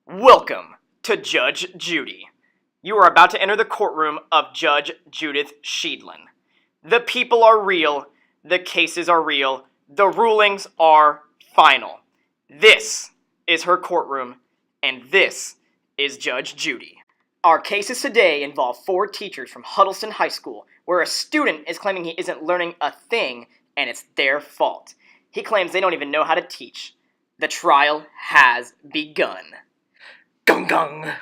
Welcome to Judge Judy. You are about to enter the courtroom of Judge Judith Sheedlin. The people are real, the cases are real, the rulings are final. This is her courtroom, and this is Judge Judy. Our cases today involve 4 teachers from Huddleston High School, where a student is claiming he isn't learning a thing, and it's their fault. He claims they don't even know how to teach. The trial has begun. Gung gung!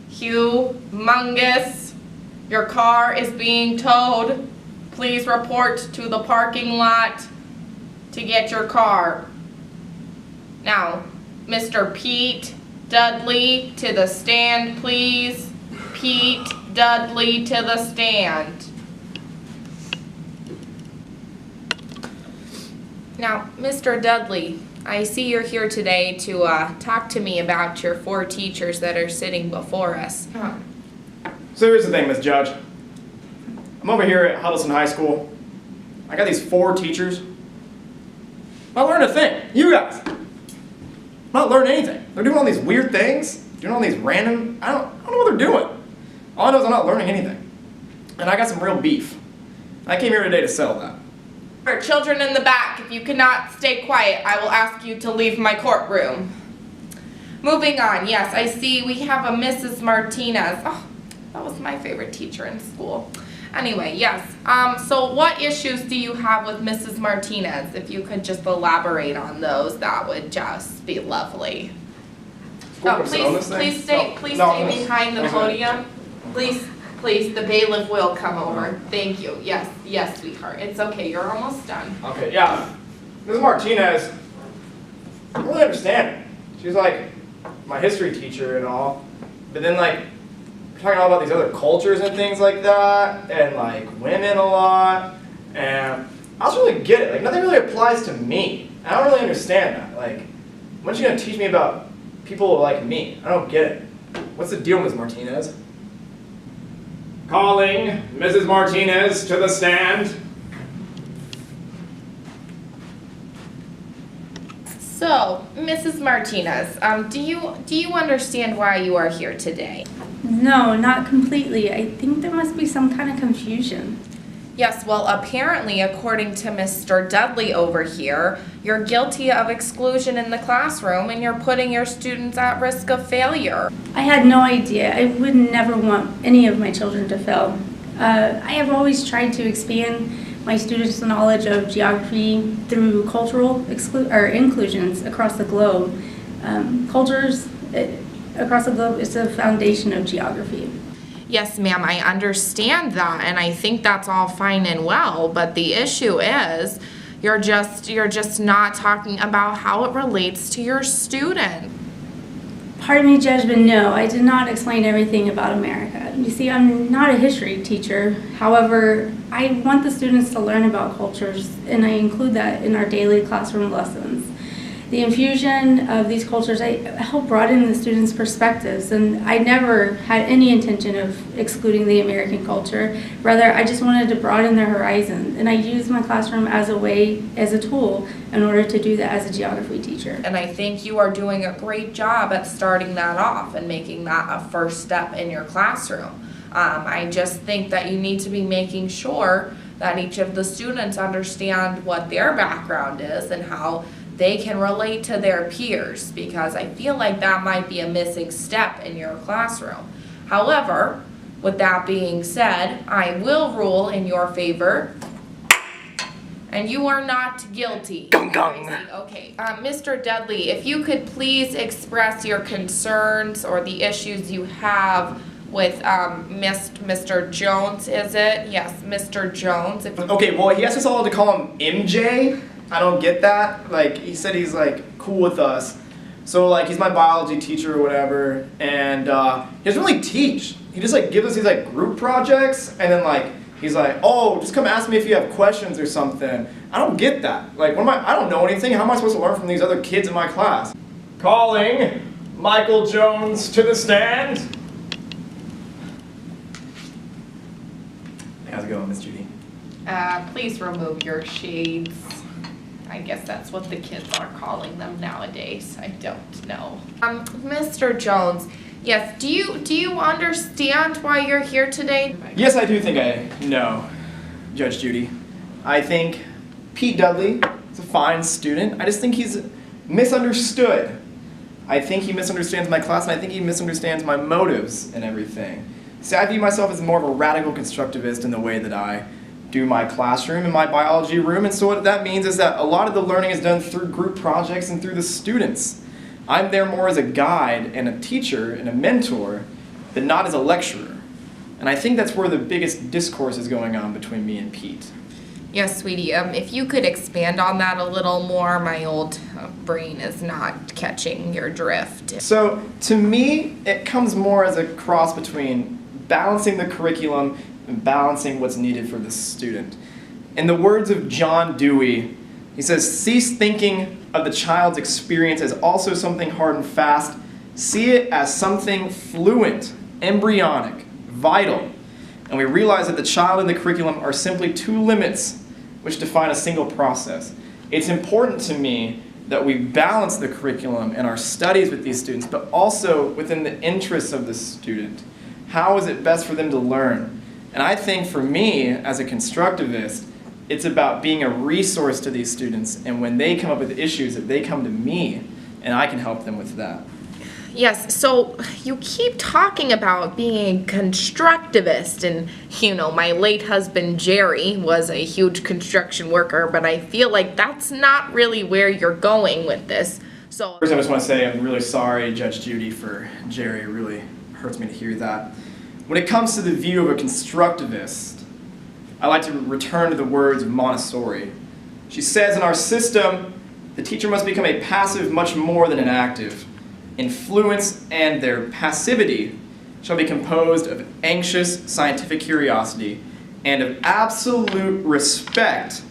Humongous. Your car is being towed. Please report to the parking lot to get your car. Now, Mr. Pete Dudley to the stand, please. Pete Dudley to the stand. Now, Mr. Dudley, I see you're here today to talk to me about your 4 teachers that are sitting before us. So here's the thing, Miss Judge. I'm over here at Huddleston High School. I got these 4 teachers. I'm not learning a thing. You guys. I'm not learning anything. They're doing all these weird things, doing all these random, I don't know what they're doing. All I know is I'm not learning anything. And I got some real beef. I came here today to settle that. For children in the back, if you cannot stay quiet, I will ask you to leave my courtroom. Moving on, yes, I see we have a Mrs. Martinez. Oh, that was my favorite teacher in school. Anyway, yes, so what issues do you have with Mrs. Martinez? If you could just elaborate on those, that would just be lovely. Oh, please stay behind the podium. Please, the bailiff will come over. Thank you. Yes, sweetheart. It's okay, you're almost done. Okay, yeah. Mrs. Martinez, I don't really understand her. She's like my history teacher and all, but then like, we're talking all about these other cultures and things like that, and like women a lot, and I don't really get it. Like nothing really applies to me. I don't really understand that. Like, when's she gonna teach me about people like me? I don't get it. What's the deal, Ms. Martinez? Calling Mrs. Martinez to the stand. So, Mrs. Martinez, do you understand why you are here today? No, not completely. I think there must be some kind of confusion. Yes, well, apparently, according to Mr. Dudley over here, you're guilty of exclusion in the classroom and you're putting your students at risk of failure. I had no idea. I would never want any of my children to fail. I have always tried to expand my students' knowledge of geography through cultural inclusions across the globe. Cultures across the globe is the foundation of geography. Yes, ma'am, I understand that, and I think that's all fine and well, but the issue is you're just not talking about how it relates to your student. Pardon me, Judge, but no, I did not explain everything about America. You see, I'm not a history teacher. However, I want the students to learn about cultures, and I include that in our daily classroom lessons. The infusion of these cultures, I help broaden the students' perspectives, and I never had any intention of excluding the American culture. Rather, I just wanted to broaden their horizon, and I use my classroom as a tool in order to do that as a geography teacher. And I think you are doing a great job at starting that off and making that a first step in your classroom. I just think that you need to be making sure that each of the students understand what their background is and how they can relate to their peers, because I feel like that might be a missing step in your classroom. However, with that being said, I will rule in your favor, and you are not guilty. Gung gung. Okay, Mr. Dudley, if you could please express your concerns or the issues you have with Mr. Jones, is it? Yes, Mr. Jones. Okay, well, he asked us all to call him MJ. I don't get that. Like, he said he's like cool with us. So like, he's my biology teacher or whatever, and he doesn't really teach. He just like gives us these like group projects, and then like He's like, oh, just come ask me if you have questions or something. I don't get that. Like, I don't know anything. How am I supposed to learn from these other kids in my class? Calling Michael Jones to the stand. How's it going, Miss Judy? Please remove your shades. I guess that's what the kids are calling them nowadays. I don't know. Mr. Jones, yes, do you understand why you're here today? Yes, I do think I know, Judge Judy. I think Pete Dudley is a fine student. I just think he's misunderstood. I think he misunderstands my class, and I think he misunderstands my motives and everything. See, I view myself as more of a radical constructivist in the way that I do my classroom and my biology room, and so what that means is that a lot of the learning is done through group projects and through the students. I'm there more as a guide and a teacher and a mentor, but not as a lecturer. And I think that's where the biggest discourse is going on between me and Pete. Yes, sweetie, if you could expand on that a little more, my old brain is not catching your drift. So, to me, it comes more as a cross between balancing the curriculum and balancing what's needed for the student. In the words of John Dewey, he says, cease thinking of the child's experience as also something hard and fast. See it as something fluent, embryonic, vital. And we realize that the child and the curriculum are simply two limits which define a single process. It's important to me that we balance the curriculum and our studies with these students, but also within the interests of the student. How is it best for them to learn? And I think for me, as a constructivist, it's about being a resource to these students, and when they come up with issues, that they come to me, and I can help them with that. Yes, so you keep talking about being a constructivist, and my late husband Jerry was a huge construction worker, but I feel like that's not really where you're going with this. So first, I just want to say I'm really sorry, Judge Judy, for Jerry. It really hurts me to hear that. When it comes to the view of a constructivist, I like to return to the words of Montessori. She says, in our system, the teacher must become a passive much more than an active. Influence and their passivity shall be composed of anxious scientific curiosity and of absolute respect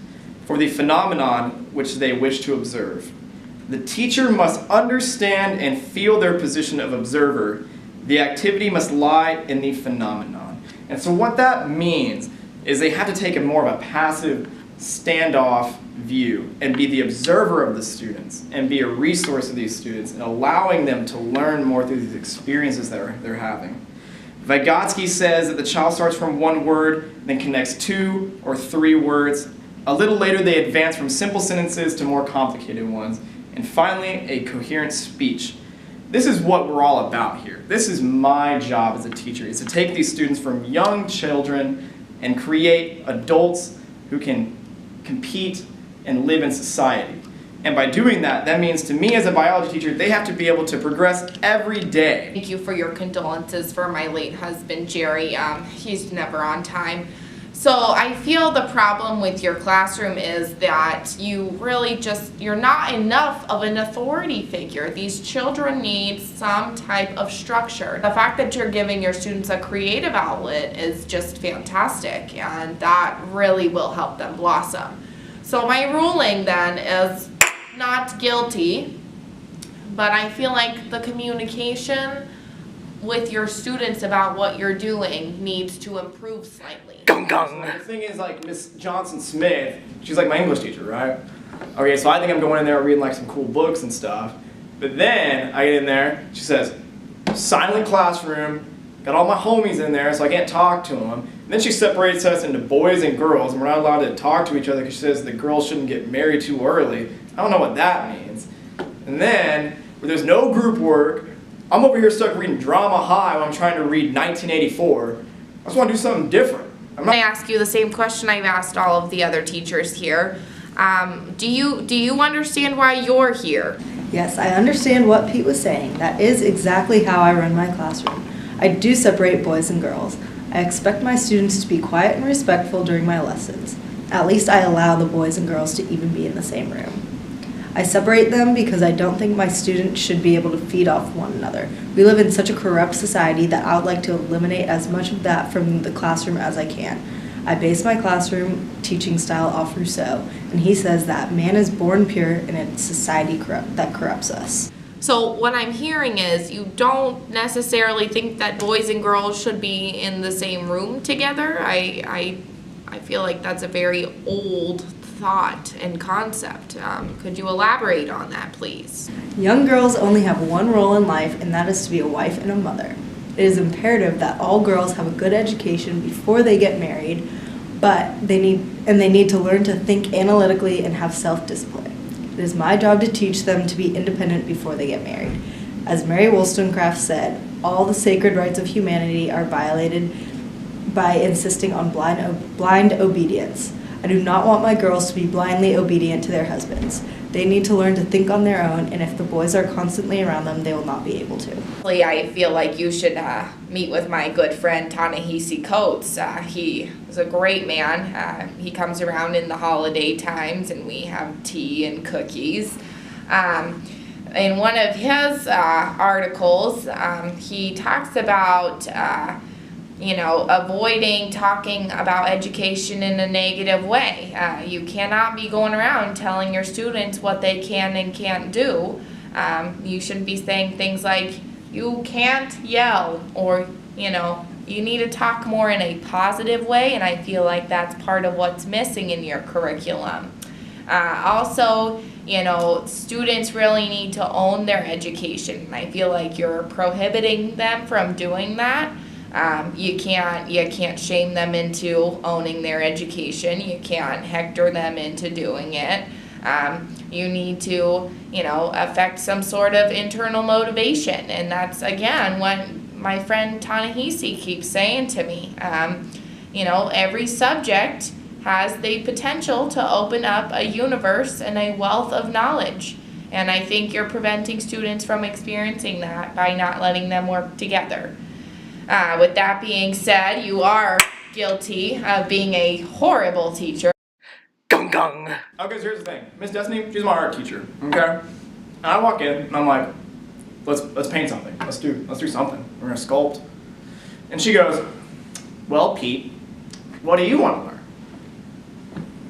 for the phenomenon which they wish to observe. The teacher must understand and feel their position of observer. The activity must lie in the phenomenon. And so what that means is they have to take a more of a passive, standoff view and be the observer of the students and be a resource to these students and allowing them to learn more through these experiences that they're having. Vygotsky says that the child starts from one word, then connects 2 or 3 words. A little later they advance from simple sentences to more complicated ones. And finally, a coherent speech. This is what we're all about here. This is my job as a teacher, is to take these students from young children and create adults who can compete and live in society. And by doing that, that means to me as a biology teacher, they have to be able to progress every day. thank you for your condolences for my late husband Jerry. He's never on time. So I feel the problem with your classroom is that you're not enough of an authority figure. These children need some type of structure. The fact that you're giving your students a creative outlet is just fantastic, and that really will help them blossom. So my ruling then is not guilty, but I feel like the communication with your students about what you're doing needs to improve slightly. Gung gung. The thing is, like, Miss Johnson-Smith, she's like my English teacher, right? Okay, so I think I'm going in there reading like some cool books and stuff. But then I get in there, she says, silent classroom, got all my homies in there, so I can't talk to them. And then she separates us into boys and girls, and we're not allowed to talk to each other because she says the girls shouldn't get married too early. I don't know what that means. And then, where there's no group work, I'm over here stuck reading Drama High while I'm trying to read 1984. I just want to do something different. I ask you the same question I've asked all of the other teachers here. Do you understand why you're here? Yes, I understand what Pete was saying. That is exactly how I run my classroom. I do separate boys and girls. I expect my students to be quiet and respectful during my lessons. At least I allow the boys and girls to even be in the same room. I separate them because I don't think my students should be able to feed off one another. We live in such a corrupt society that I would like to eliminate as much of that from the classroom as I can. I base my classroom teaching style off Rousseau, and he says that man is born pure and it's society that corrupts us. So what I'm hearing is you don't necessarily think that boys and girls should be in the same room together. I feel like that's a very old thought and concept. Could you elaborate on that, please? Young girls only have one role in life, and that is to be a wife and a mother. It is imperative that all girls have a good education before they get married, but they need to learn to think analytically and have self-discipline. It is my job to teach them to be independent before they get married. As Mary Wollstonecraft said, all the sacred rights of humanity are violated by insisting on blind obedience. I do not want my girls to be blindly obedient to their husbands. They need to learn to think on their own, and if the boys are constantly around them, they will not be able to. I feel like you should meet with my good friend Ta-Nehisi Coates. He is a great man. He comes around in the holiday times and we have tea and cookies. In one of his articles, he talks about avoiding talking about education in a negative way. You cannot be going around telling your students what they can and can't do. You shouldn't be saying things like, you can't yell, or, you need to talk more in a positive way, and I feel like that's part of what's missing in your curriculum. Also, students really need to own their education. I feel like you're prohibiting them from doing that. You can't shame them into owning their education. You can't hector them into doing it. You need to, affect some sort of internal motivation. And that's, again, what my friend Ta-Nehisi keeps saying to me. Every subject has the potential to open up a universe and a wealth of knowledge. And I think you're preventing students from experiencing that by not letting them work together. With that being said, you are guilty of being a horrible teacher. Gung gung. Okay, so here's the thing. Miss Destiny, she's my art teacher, okay? And I walk in and I'm like, let's paint something. Let's do something. We're gonna sculpt. And she goes, well, Pete, what do you want to learn?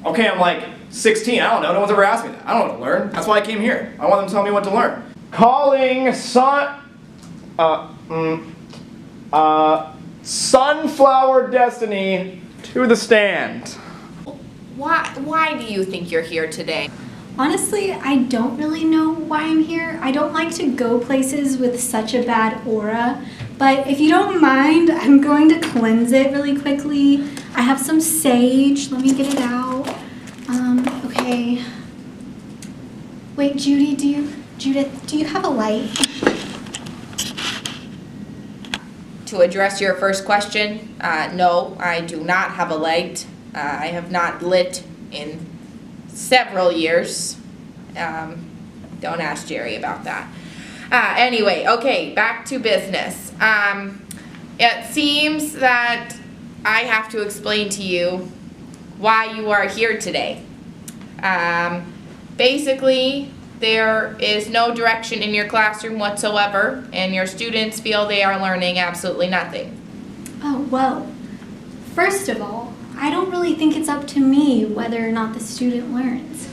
Okay, I'm like 16. I don't know. No one's ever asked me that. I don't know what to learn. That's why I came here. I want them to tell me what to learn. Calling Sunflower Destiny to the stand. Why do you think you're here today? Honestly, I don't really know why I'm here. I don't like to go places with such a bad aura, but if you don't mind, I'm going to cleanse it really quickly. I have some sage. Let me get it out. Okay. Wait, Judith, do you have a light? To address your first question, no, I do not have a light. I have not lit in several years. Don't ask Jerry about that. Anyway, okay, back to business. It seems that I have to explain to you why you are here today. Basically, there is no direction in your classroom whatsoever, and your students feel they are learning absolutely nothing. Oh, well, first of all, I don't really think it's up to me whether or not the student learns.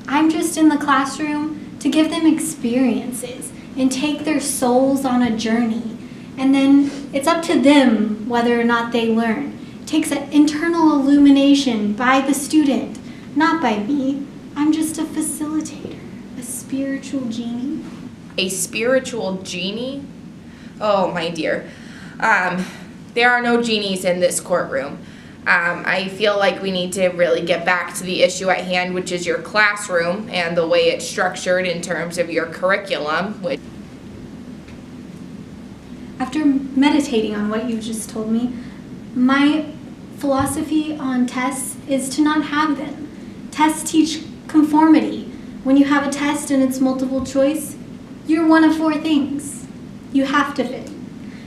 I'm just in the classroom to give them experiences and take their souls on a journey. And then it's up to them whether or not they learn. It takes an internal illumination by the student, not by me. I'm just a facilitator, a spiritual genie. A spiritual genie? Oh, my dear. There are no genies in this courtroom. I feel like we need to really get back to the issue at hand, which is your classroom and the way it's structured in terms of your curriculum. After meditating on what you just told me, my philosophy on tests is to not have them. Tests teach conformity. When you have a test and it's multiple choice, you're one of 4 things. You have to fit.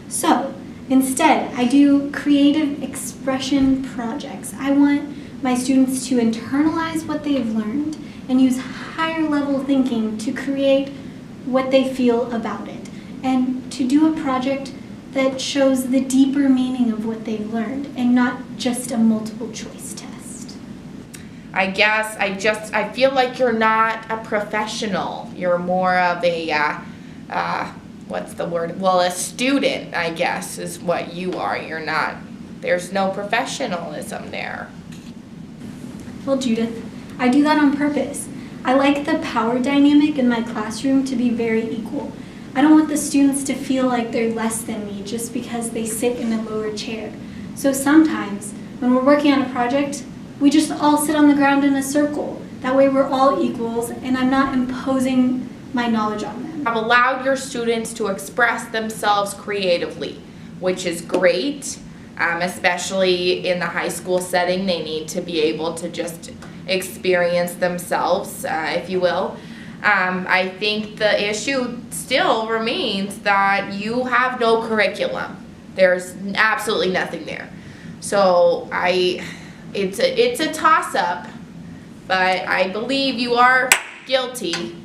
So, instead, I do creative expression projects. I want my students to internalize what they've learned and use higher level thinking to create what they feel about it. And to do a project that shows the deeper meaning of what they've learned and not just a multiple choice test. I guess I feel like you're not a professional. You're more of a, what's the word? Well, a student, I guess, is what you are. You're not, there's no professionalism there. Well, Judith, I do that on purpose. I like the power dynamic in my classroom to be very equal. I don't want the students to feel like they're less than me just because they sit in a lower chair. So sometimes, when we're working on a project, we just all sit on the ground in a circle. That way we're all equals and I'm not imposing my knowledge on them. I've allowed your students to express themselves creatively, which is great, especially in the high school setting. They need to be able to just experience themselves, if you will. I think the issue still remains that you have no curriculum. There's absolutely nothing there. So it's a toss-up, but I believe you are guilty.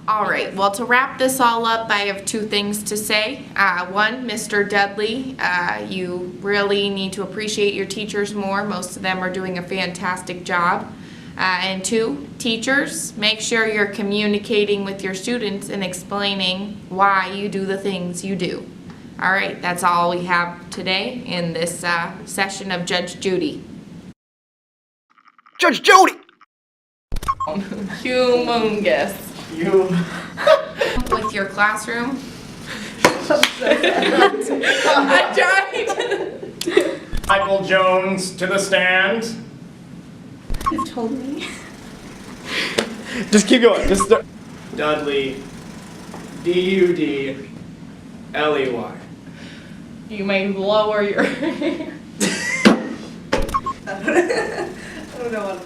All right, well, to wrap this all up, I have two things to say. One, Mr. Dudley, you really need to appreciate your teachers more. Most of them are doing a fantastic job. And two, teachers, make sure you're communicating with your students and explaining why you do the things you do. All right, that's all we have today in this session of Judge Judy. Judge Judy! Humongous. You. With your classroom. I tried. Michael Jones to the stand. You've told me. Just keep going. Just start. Dudley. Dudley. You may lower your. I don't know what.